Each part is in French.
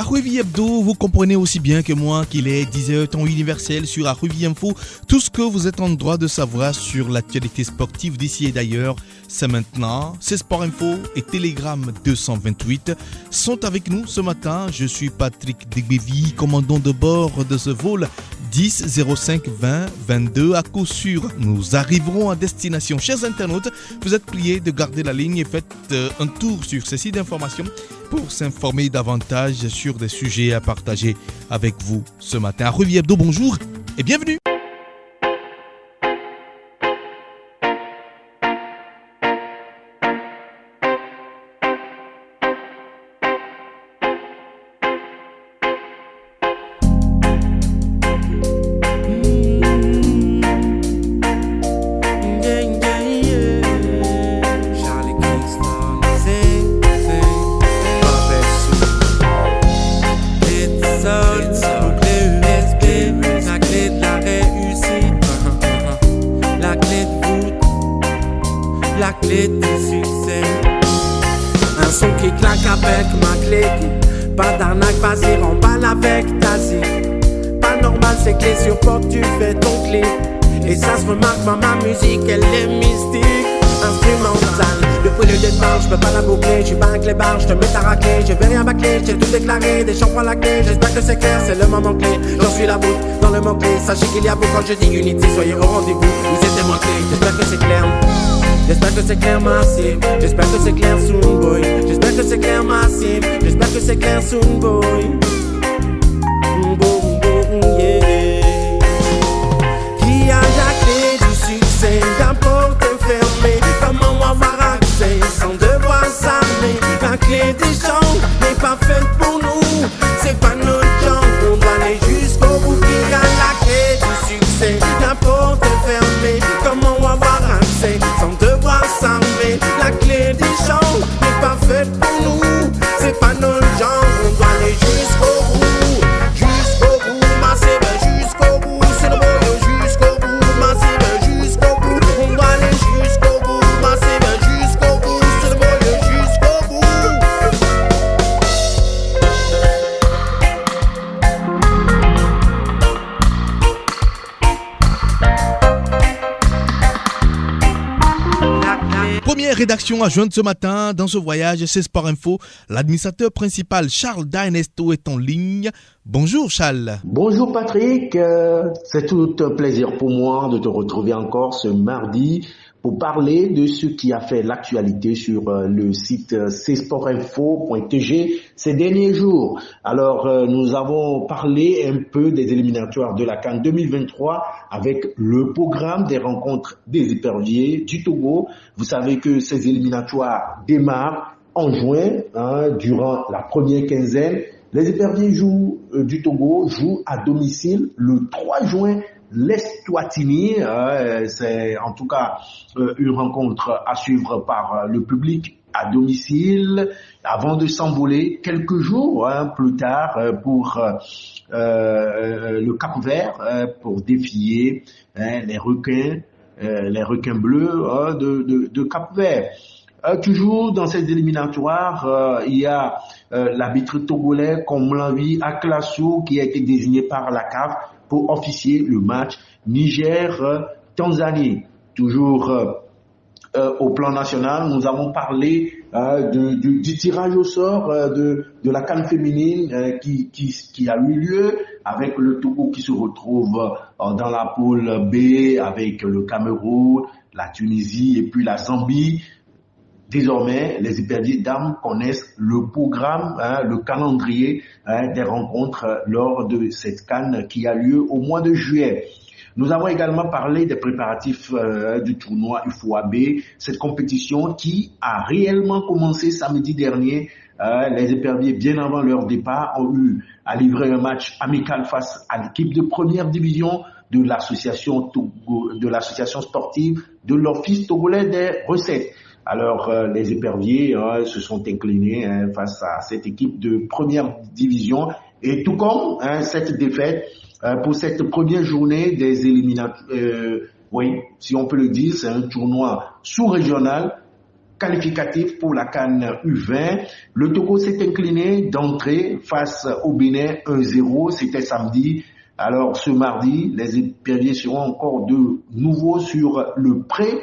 Arruvi Hebdo, vous comprenez aussi bien que moi qu'il est 10h temps universel sur Arruvi Info. Tout ce que vous êtes en droit de savoir sur l'actualité sportive d'ici et d'ailleurs, c'est maintenant. C'est Sport Info et Telegram 228 sont avec nous ce matin. Je suis Patrick Degbevi, commandant de bord de ce vol 10 05 20 22. À coup sûr, nous arriverons à destination. Chers internautes, vous êtes priés de garder la ligne et faites un tour sur ces sites d'information pour s'informer davantage sur des sujets à partager avec vous ce matin. Arruvi Hebdo, bonjour et bienvenue. Je te mets ta raclée, je vais rien bâcler, j'ai tout déclaré, des champs à la clé, j'espère que c'est clair, c'est le moment clé, j'en suis la voûte, dans le mot-clé, sachez qu'il y a vous quand je dis unity, soyez au rendez-vous, vous êtes témoins clés, j'espère que c'est clair, j'espère que c'est clair massif, j'espère que c'est clair soon boy, j'espère que c'est clair massif, j'espère que c'est clair soon boy, boom boom yeah, qui a la clé du succès, la porte est fermée, comment avoir accès sans devoir s'armer. La clé des champs n'est pas faite pour nous, c'est pas notre genre, on doit aller jusqu'au bout. Qui a la clé du succès, la porte est fermée, comment avoir accès sans devoir s'armer. La clé des champs n'est pas faite pour nous, c'est pas notre genre, on doit aller jusqu'au bout, massive jusqu'au bout, c'est le boy jusqu'au bout, massive jusqu'au bout, on doit aller jusqu'au bout, massive jusqu'au bout, c'est le boy jusqu'au bout. Première rédaction à joindre ce matin dans ce voyage, c'est Sport Info. L'administrateur principal Charles D'Ernesto est en ligne. Bonjour Charles. Bonjour Patrick, c'est tout un plaisir pour moi de te retrouver encore ce mardi pour parler de ce qui a fait l'actualité sur le site csportinfo.tg ces derniers jours. Alors, nous avons parlé un peu des éliminatoires de la CAN 2023 avec le programme des rencontres des éperviers du Togo. Vous savez que ces éliminatoires démarrent en juin, durant la première quinzaine. Les éperviers du Togo jouent à domicile le 3 juin. L'Eswatini, c'est en tout cas une rencontre à suivre par le public à domicile avant de s'envoler quelques jours plus tard pour le Cap-Vert pour défier les requins bleus de Cap-Vert. Toujours dans ces éliminatoires, il y a l'arbitre togolais Komlanvi Aklasso qui a été désigné par la CAF pour officier le match Niger-Tanzanie. Toujours au plan national, nous avons parlé du tirage au sort de la CAN féminine qui a eu lieu avec le Togo qui se retrouve dans la poule B avec le Cameroun, la Tunisie et puis la Zambie. Désormais, les éperviers dames connaissent le programme, le calendrier des rencontres lors de cette CAN qui a lieu au mois de juillet. Nous avons également parlé des préparatifs du tournoi UFOAB, cette compétition qui a réellement commencé samedi dernier. Les éperviers, bien avant leur départ, ont eu à livrer un match amical face à l'équipe de première division de l'association sportive de l'Office togolais des recettes. Alors, les éperviers se sont inclinés face à cette équipe de première division. Et tout comme cette défaite pour cette première journée des éliminatoires, oui, si on peut le dire, c'est un tournoi sous-régional. qualificatif pour la CAN U20. Le Togo s'est incliné d'entrée face au Bénin 1-0, c'était samedi. Alors ce mardi, les éperviers seront encore de nouveau sur le pré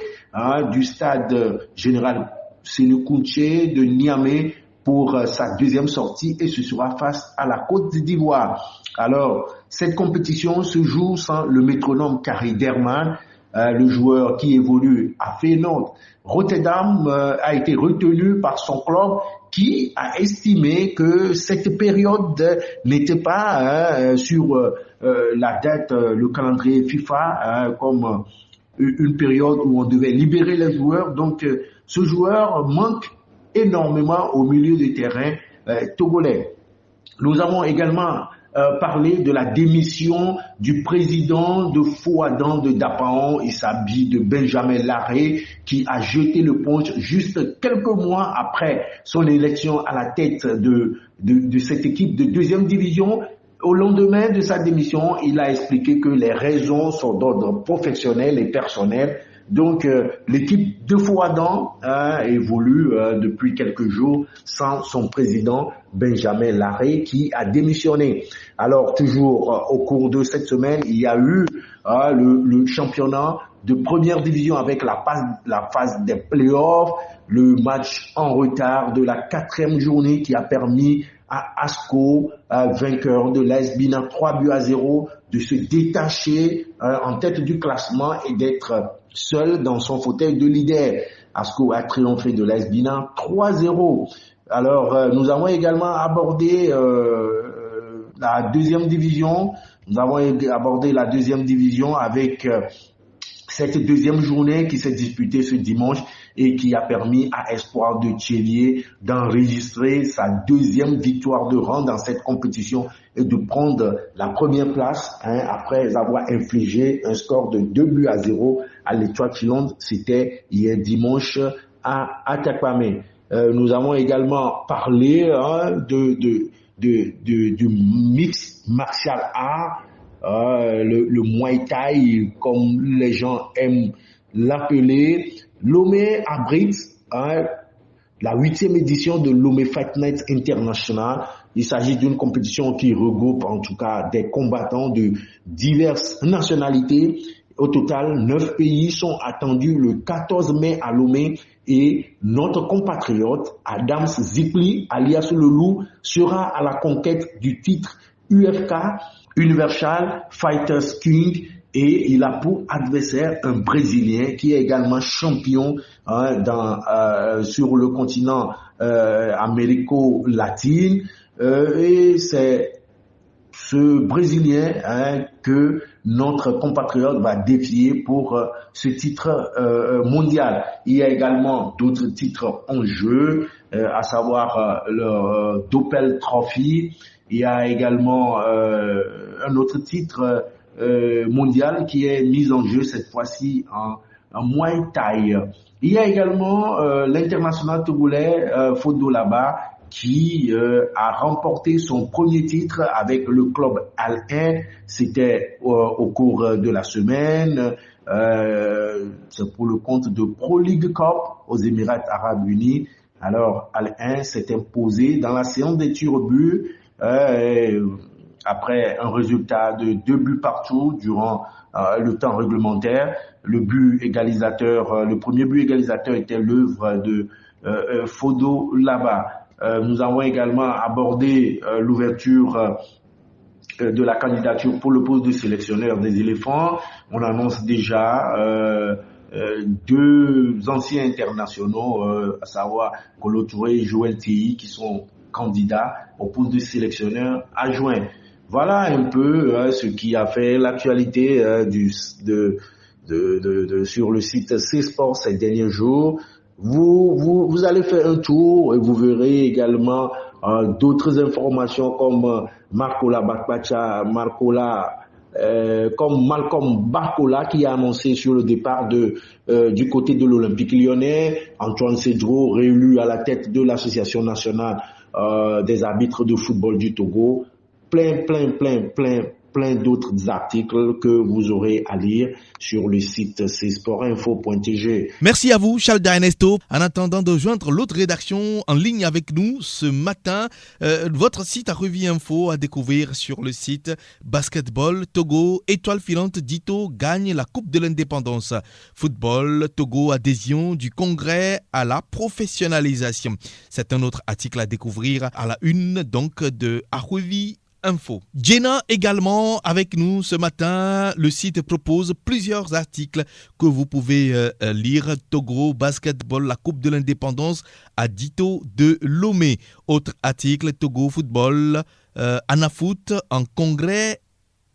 du stade général Sénécounché de Niamey pour sa deuxième sortie et ce sera face à la Côte d'Ivoire. Alors, cette compétition se joue sans le métronome Karim Derman, le joueur qui évolue à Feyenoord Rotterdam a été retenu par son club qui a estimé que cette période n'était pas sur la date, le calendrier FIFA comme une période où on devait libérer les joueurs. Donc, ce joueur manque énormément au milieu du terrain togolais. Nous avons également parlé de la démission du président de Fouaddan de Dapaon, il s'agit de Benjamin Larrey, qui a jeté le punch juste quelques mois après son élection à la tête de cette équipe de deuxième division. Au lendemain de sa démission, il a expliqué que les raisons sont d'ordre professionnel et personnel. Donc, l'équipe de Fouaddan évolue depuis quelques jours sans son président Benjamin Larrey qui a démissionné. Alors, toujours au cours de cette semaine, il y a eu le championnat de première division avec la phase des playoffs, le match en retard de la 4e journée qui a permis à Asco, vainqueur de l'AS Bina 3-0, de se détacher en tête du classement et d'être seul dans son fauteuil de leader. Asco a triomphé de l'AS Bina 3-0. Alors, nous avons également abordé la deuxième division. Nous avons abordé la deuxième division avec cette deuxième journée qui s'est disputée ce dimanche et qui a permis à Espoir de Tchélier d'enregistrer sa deuxième victoire de rang dans cette compétition et de prendre la première place après avoir infligé un score de 2-0 à l'Étoile filante. C'était hier dimanche à Atakpamé. Nous avons également parlé du mix martial art, le Muay Thai comme les gens aiment l'appeler. Lomé abrite la 8e édition de Lomé Fight Night International. Il s'agit d'une compétition qui regroupe en tout cas des combattants de diverses nationalités. Au total, 9 pays sont attendus le 14 mai à Lomé et notre compatriote Adams Zipli, alias Le Loup, sera à la conquête du titre UFK, Universal Fighters King, et il a pour adversaire un Brésilien qui est également champion sur le continent américo-latine. Et c'est ce Brésilien que notre compatriote va défier pour ce titre mondial. Il y a également d'autres titres en jeu, à savoir le Doppel Trophy. Il y a également un autre titre mondial qui est mis en jeu cette fois-ci en Muay Thai. Il y a également l'international togolais Fodo Laba qui a remporté son premier titre avec le club Al-Ain. C'était au cours de la semaine. C'est pour le compte de Pro League Cup aux Émirats Arabes Unis. Alors Al-Ain s'est imposé dans la séance des tirs au but après un résultat de 2 buts partout durant le temps réglementaire. Le but égalisateur, le premier but égalisateur était l'œuvre de Fodo Laba. Nous avons également abordé l'ouverture de la candidature pour le poste de sélectionneur des éléphants. On annonce déjà 2 anciens internationaux, à savoir Kolo Touré et Joël Théi, qui sont candidats au poste de sélectionneur adjoint. Voilà un peu ce qui a fait l'actualité sur le site C-Sport ces derniers jours. Vous allez faire un tour et vous verrez également d'autres informations comme comme Malcolm Barcola qui a annoncé sur le départ du côté de l'Olympique Lyonnais, Antoine Cedro réélu à la tête de l'association nationale des arbitres de football du Togo. Plein plein d'autres articles que vous aurez à lire sur le site csportinfo.tg. Merci à vous, Charles D'Ernesto. En attendant de joindre l'autre rédaction en ligne avec nous ce matin, votre site à Revue Info à découvrir sur le site Basketball Togo, étoile filante Dito gagne la Coupe de l'Indépendance. Football, Togo, adhésion du Congrès à la professionnalisation. C'est un autre article à découvrir à la une donc de Revue Info. Jenna également avec nous ce matin. Le site propose plusieurs articles que vous pouvez lire. Togo, basketball, la Coupe de l'Indépendance à Dito de Lomé. Autre article, Togo, football, Anafoot en congrès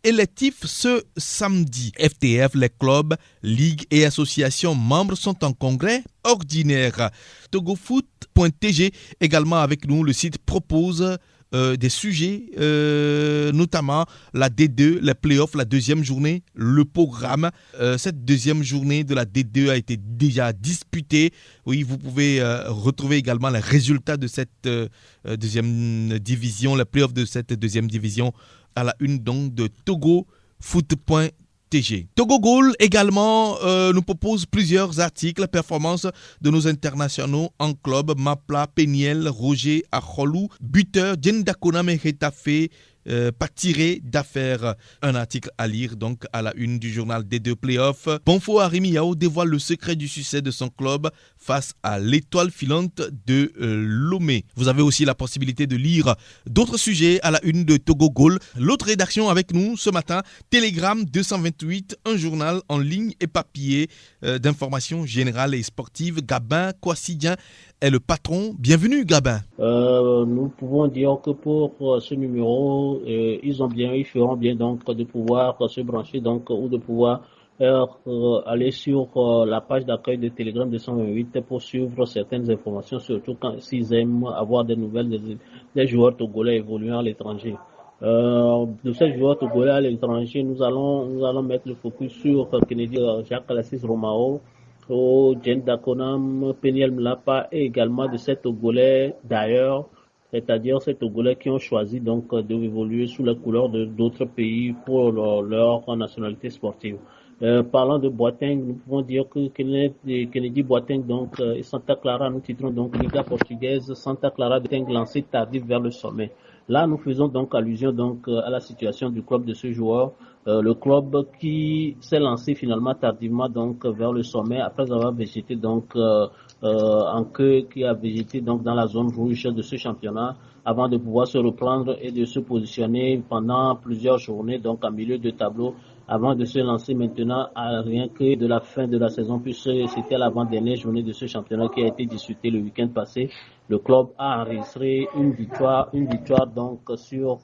électif ce samedi. FTF, les clubs, ligues et associations membres sont en congrès ordinaire. Togofoot.tg également avec nous. Le site propose des sujets, notamment la D2, les playoffs, la deuxième journée, le programme. Cette deuxième journée de la D2 a été déjà disputée. Oui, vous pouvez retrouver également les résultats de cette deuxième division, les playoffs de cette deuxième division à la une donc de togofoot.tg. Togo Goal également nous propose plusieurs articles, performances de nos internationaux en club, Mapla, Peniel, Roger, Acholou, buteur, Djendakonam et Retafe, pas tiré d'affaire. Un article à lire donc à la une du journal des deux playoffs. Bonfo Arimi Yao dévoile le secret du succès de son club face à l'étoile filante de Lomé. Vous avez aussi la possibilité de lire d'autres sujets à la une de Togo Goal. L'autre rédaction avec nous ce matin, Telegram 228, un journal en ligne et papier d'informations générales et sportives. Gabin Kouassidien est le patron. Bienvenue Gabin. Nous pouvons dire que pour ce numéro, ils feront bien donc de pouvoir se brancher donc ou de pouvoir aller sur la page d'accueil de Telegram 228 pour suivre certaines informations, surtout quand s'ils aiment avoir des nouvelles des joueurs togolais évoluant à l'étranger. De ces joueurs togolais à l'étranger, nous allons mettre le focus sur Kennedy Jacques Alassis Romao, Djendakonam, Peniel Mlapa et également de ces Togolais d'ailleurs, c'est-à-dire ces Togolais qui ont choisi donc d'évoluer sous la couleur d'autres pays pour leur nationalité sportive. Parlant de Boateng, nous pouvons dire que Kennedy Boateng donc et Santa Clara, nous titrons donc Liga portugaise, Santa Clara Boateng lancé tardif vers le sommet. Là, nous faisons donc allusion donc à la situation du club de ce joueur, le club qui s'est lancé finalement tardivement donc vers le sommet après avoir végété donc en queue, qui a végété donc dans la zone rouge de ce championnat avant de pouvoir se reprendre et de se positionner pendant plusieurs journées donc en milieu de tableau avant de se lancer maintenant à rien que de la fin de la saison, puisque c'était l'avant-dernière journée de ce championnat qui a été disputé le week-end passé. Le club a enregistré une victoire donc sur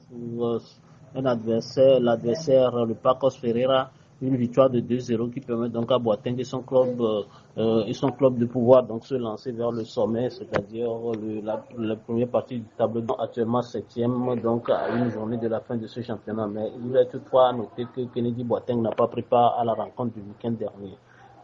un adversaire, le Pacos Ferreira, une victoire de 2-0 qui permet donc à Boateng et son club de pouvoir donc se lancer vers le sommet, c'est-à-dire la première partie du tableau, actuellement 7e, donc à une journée de la fin de ce championnat. Mais il est toutefois à noter que Kennedy Boateng n'a pas pris part à la rencontre du week-end dernier.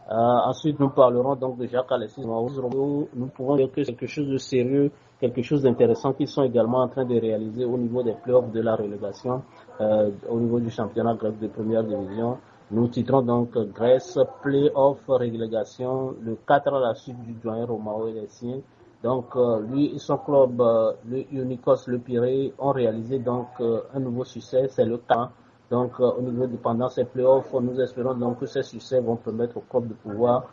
Ensuite, nous parlerons donc de Jacques Alexis. Nous pouvons dire que c'est quelque chose de sérieux, quelque chose d'intéressant qu'ils sont également en train de réaliser au niveau des playoffs de la relégation, au niveau du championnat grec de première division. Nous titrons donc Grèce, play-off, relégation, le 4 à la suite du doyen Romao et les siens. Donc, lui et son club, le Ionikos, le Pirée, ont réalisé donc un nouveau succès, c'est le cas. Donc, au niveau pendant ces playoffs, nous espérons donc que ces succès vont permettre au club de pouvoir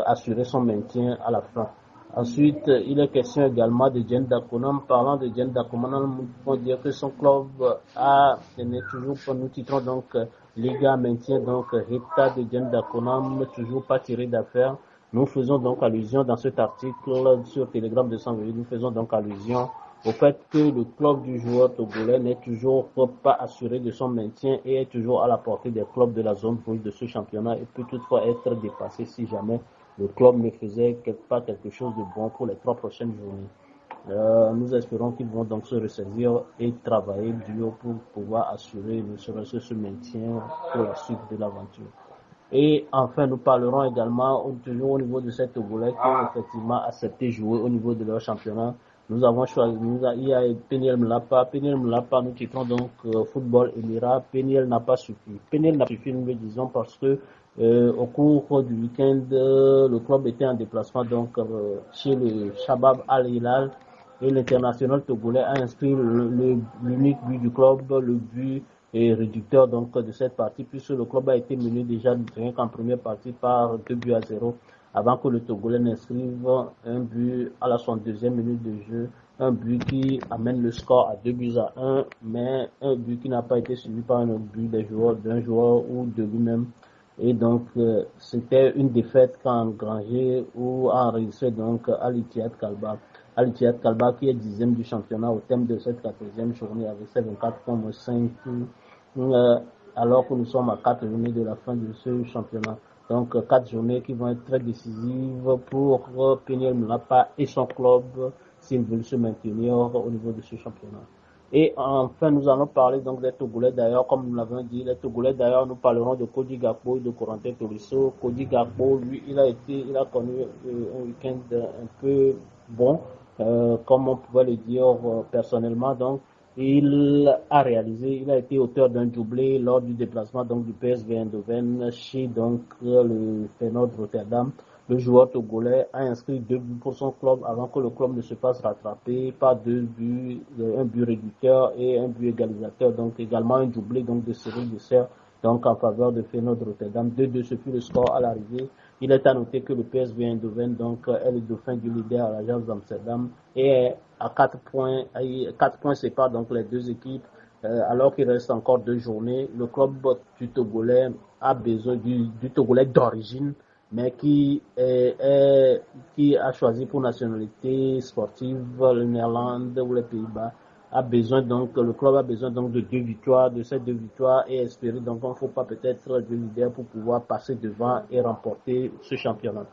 assurer son maintien à la fin. Ensuite, il est question également de Djendakonam. Parlant de Djendakonam, nous pouvons dire que son club n'est toujours pas, nous titrons donc Liga maintient donc Rita de Djendakonam, toujours pas tiré d'affaire. Nous faisons donc allusion dans cet article sur Telegram 228, nous faisons donc allusion au fait que le club du joueur togolais n'est toujours pas assuré de son maintien et est toujours à la portée des clubs de la zone rouge de ce championnat et peut toutefois être dépassé si jamais le club ne faisait pas quelque chose de bon pour les 3 prochaines journées. Nous espérons qu'ils vont donc se ressaisir et travailler dur pour pouvoir assurer ne serait-ce ce maintien pour la suite de l'aventure. Et enfin, nous parlerons également toujours au niveau de ces Togolais qui ont effectivement accepté jouer au niveau de leur championnat. Nous avons choisi, il y a Peniel Mlapa, nous titrons donc Football Émirat. Peniel n'a pas suffi. Peniel n'a pas suffi, nous le disons, parce que au cours du week-end, le club était en déplacement donc chez le Shabab Al-Hilal et l'international togolais a inscrit l'unique but du club, le but réducteur donc de cette partie, puisque le club a été mené déjà rien qu'en première partie par 2-0 avant que le Togolais n'inscrive un but à la 62e minute de jeu, un but qui amène le score à 2-1, mais un but qui n'a pas été suivi par un autre but d'un joueur ou de lui-même. Et donc, c'était une défaite qu'a engrangé ou a enregistré donc Al Ittihad Kalba. Al Ittihad Kalba qui est 10e du championnat au terme de cette 14e journée avec ses 24 points, 5, alors que nous sommes à 4 journées de la fin de ce championnat. Donc 4 journées qui vont être très décisives pour Peniel Mlapa et son club s'ils veulent se maintenir au niveau de ce championnat. Et enfin, nous allons parler donc des Togolais d'ailleurs, comme nous l'avons dit, les Togolais d'ailleurs, nous parlerons de Kodi Gakpo et de Corentin Tolisso. Kodi Gakpo, lui, il a connu un week-end un peu bon, comme on pouvait le dire personnellement. Donc, il a été auteur d'un doublé lors du déplacement donc du PSV Eindhoven chez donc le Feyenoord Rotterdam. Le joueur togolais a inscrit 2 buts pour son club avant que le club ne se fasse rattraper par 2 buts, un but réducteur et un but égalisateur. Donc également un doublé donc de Cyril Dessert donc en faveur de Feyenoord Rotterdam. 2-2, ce fut le score à l'arrivée. Il est à noter que le PSV Eindhoven donc est le dauphin du leader à l'Ajax d'Amsterdam et à 4 points. 4 points séparent donc les deux équipes. Alors qu'il reste encore 2 journées, le club du Togolais a besoin du Togolais d'origine, mais qui a choisi pour nationalité sportive le Néerlande ou les Pays-Bas. Le club a besoin donc de 2 victoires, de ces 2 victoires et espérer donc on ne faut pas peut-être le leader pour pouvoir passer devant et remporter ce championnat.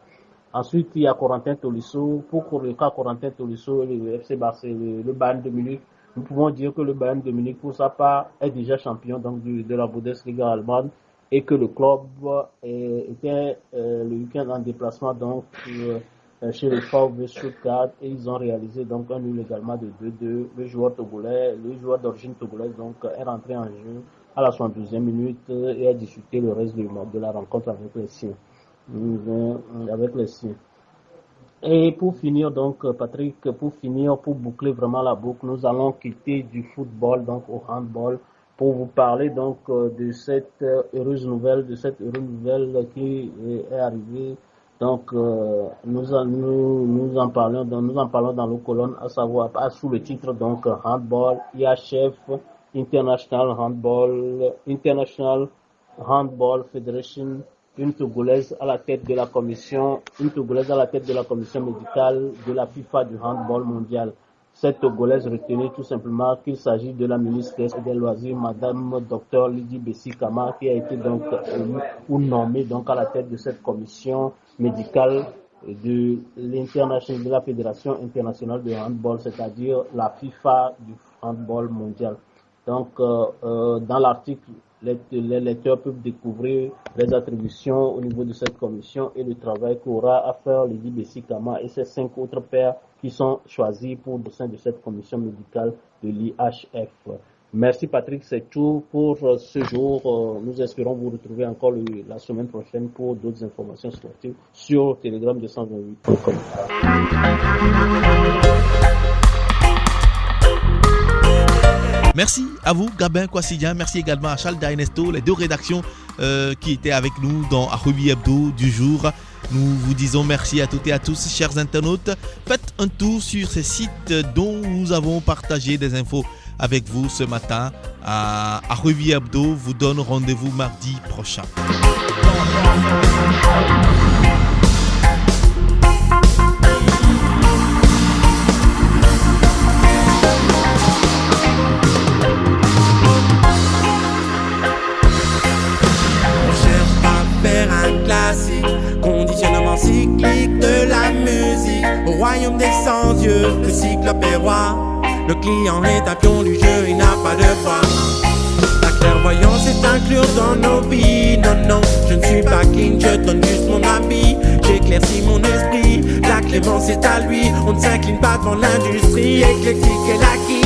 Ensuite, il y a Corentin Tolisso. Pour le cas Corentin Tolisso et le FC Barcelone, le Bayern de Munich, nous pouvons dire que le Bayern de Munich, pour sa part, est déjà champion donc de la Bundesliga allemande et que le club était le week-end en déplacement donc chez le VfB Stuttgart et ils ont réalisé donc un nul également de 2-2. Le joueur d'origine togolaise donc est rentré en jeu à la 72e minute et a disputé le reste de la rencontre avec les siens. Et pour finir donc Patrick, pour boucler vraiment la boucle, nous allons quitter du football donc au handball pour vous parler donc de cette heureuse nouvelle qui est arrivée. Donc nous en parlons dans nos colonnes, à savoir sous le titre donc handball, IHF International Handball Federation, une Togolaise à la tête de la commission médicale de la FIFA du handball mondial. Cette Togolaise retenait tout simplement qu'il s'agit de la ministre des Loisirs, Madame Dr Lydie Bessi-Kama, qui a été donc élue ou nommée donc à la tête de cette commission médicale de la Fédération internationale de handball, c'est-à-dire la FIFA du handball mondial. Donc, dans l'article, les lecteurs peuvent découvrir les attributions au niveau de cette commission et le travail qu'aura à faire Lydie Bessi-Kama et ses 5 autres pairs qui sont choisis au sein de cette commission médicale de l'IHF. Merci Patrick, c'est tout pour ce jour. Nous espérons vous retrouver encore la semaine prochaine pour d'autres informations sportives sur Telegram 228.com. Merci à vous, Gabin Kwasidian. Merci également à Charles D'Ernesto, les 2 rédactions qui étaient avec nous dans Arubi Hebdo du jour. Nous vous disons merci à toutes et à tous, chers internautes. Faites un tour sur ces sites dont nous avons partagé des infos avec vous ce matin. Arubi Hebdo vous donne rendez-vous mardi prochain. Un classique, conditionnement cyclique de la musique. Au royaume des sans-dieux, le cyclope est roi. Le client est un pion du jeu, il n'a pas de foi. La clairvoyance prévoyance est inclure dans nos vies. Non, non, je ne suis pas king, je donne juste mon avis. J'éclaircis mon esprit, la clémence est à lui. On ne s'incline pas devant l'industrie, éclectique et l'acquis.